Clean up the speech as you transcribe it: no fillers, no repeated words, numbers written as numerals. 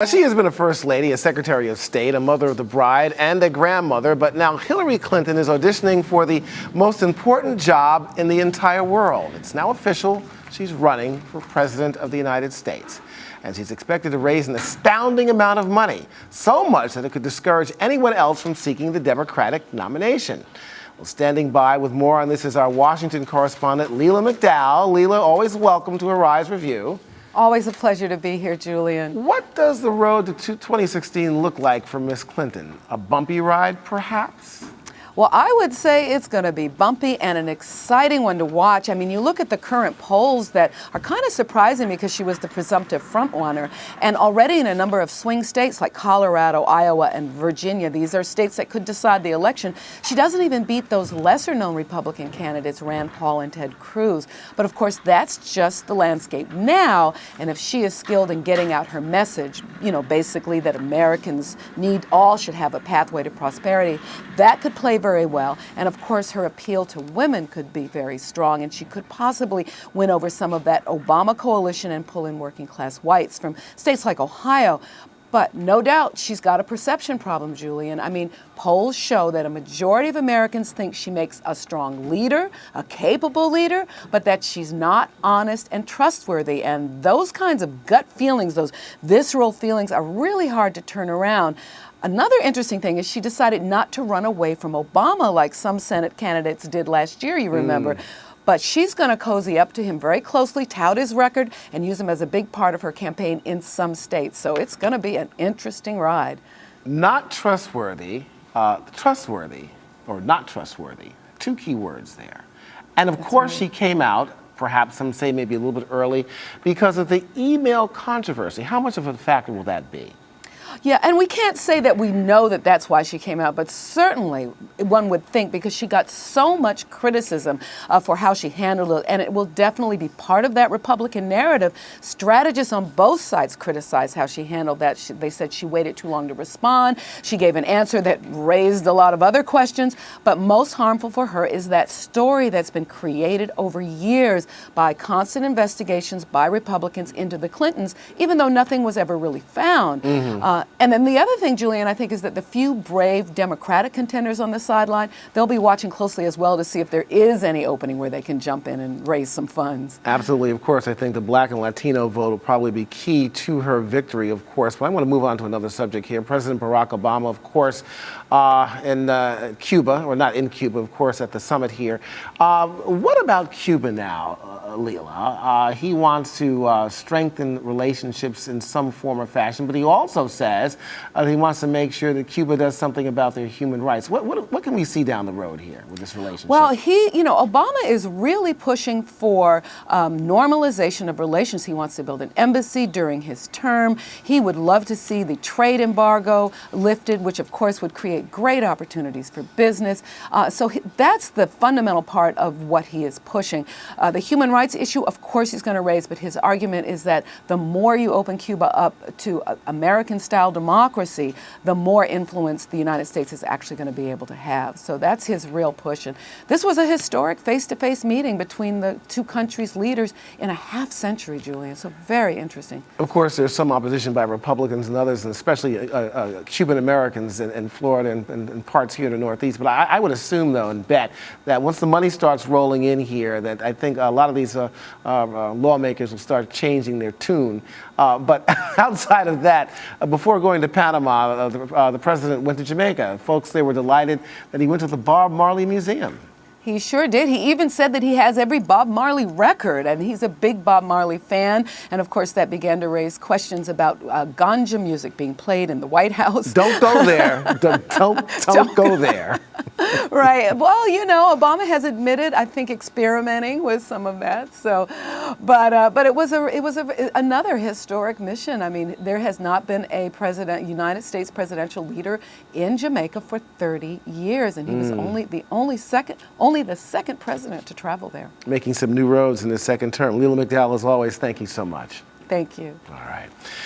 She has been a First Lady, a Secretary of State, a mother of the bride, and a grandmother, but now Hilary Clinton is auditioning for the most important job in the entire world. It's now official. She's running for President of the United States. And she's expected to raise an astounding amount of money, so much that it could discourage anyone else from seeking the Democratic nomination. Well, standing by with more on this is our Washington correspondent, Leila McDowell. Leila, always welcome to Arise Review. Always a pleasure to be here, Julian. What does the road to 2016 look like for Miss Clinton? A bumpy ride, perhaps? Well, I would say it's going to be bumpy and an exciting one to watch. I mean, you look at the current polls that are kind of surprising because she was the presumptive frontrunner. And already in a number of swing states like Colorado, Iowa, and Virginia, these are states that could decide the election. She doesn't even beat those lesser-known Republican candidates, Rand Paul and Ted Cruz. But of course, that's just the landscape now. And if she is skilled in getting out her message, you know, basically that Americans should have a pathway to prosperity, that could play very well. And of course, her appeal to women could be very strong, and she could possibly win over some of that Obama coalition and pull in working class whites from states like Ohio. But no doubt she's got a perception problem, Julian. I mean, polls show that a majority of Americans think she makes a strong leader, a capable leader, but that she's not honest and trustworthy. And those kinds of gut feelings, those visceral feelings, are really hard to turn around. Another interesting thing is she decided not to run away from Obama like some Senate candidates did last year, you remember. But she's going to cozy up to him very closely, tout his record, and use him as a big part of her campaign in some states. So it's going to be an interesting ride. Not trustworthy, trustworthy, or not trustworthy. Two key words there. And of course, she came out, perhaps some say maybe a little bit early, because of the email controversy. How much of a factor will that be? Yeah, and we can't say that we know that that's why she came out, but certainly one would think, because she got so much criticism for how she handled it, and it will definitely be part of that Republican narrative. Strategists on both sides criticized how she handled that. They said she waited too long to respond. She gave an answer that raised a lot of other questions, but most harmful for her is that story that's been created over years by constant investigations by Republicans into the Clintons, even though nothing was ever really found. And then the other thing, Julian, I think is that the few brave Democratic contenders on the sideline, they'll be watching closely as well to see if there is any opening where they can jump in and raise some funds. Absolutely. Of course, I think the Black and Latino vote will probably be key to her victory, of course. But I want to move on to another subject here. President Barack Obama, of course, in Cuba, or not in Cuba, of course, at the summit here. What about Cuba now, Leila? He wants to strengthen relationships in some form or fashion, but he also says he wants to make sure that Cuba does something about their human rights. What can we see down the road here with this relationship? Well, Obama is really pushing for normalization of relations. He wants to build an embassy during his term. He would love to see the trade embargo lifted, which of course would create great opportunities for business. That's the fundamental part of what he is pushing. The human rights issue, of course, he's going to raise, but his argument is that the more you open Cuba up to American-style democracy, the more influence the United States is actually going to be able to have. So that's his real push. And this was a historic face-to-face meeting between the two countries' leaders in a half-century, Julian. So very interesting. Of course, there's some opposition by Republicans and others, and especially Cuban Americans in Florida and parts here in the Northeast. But I would assume, though, and bet that once the money starts rolling in here, that I think a lot of these lawmakers will start changing their tune. But outside of that, before going to Panama, the president went to Jamaica. Folks, they were delighted that he went to the Bob Marley Museum. He sure did. He even said that he has every Bob Marley record, and he's a big Bob Marley fan. And of course, that began to raise questions about ganja music being played in the White House. Don't go there. don't go there. Right. Well, Obama has admitted, I think, experimenting with some of that. So, but it was another historic mission. I mean, there has not been a United States presidential leader in Jamaica for 30 years, and he was only the second president to travel there. Making some new roads in his second term. Leila McDowell, as always, thank you so much. Thank you. All right.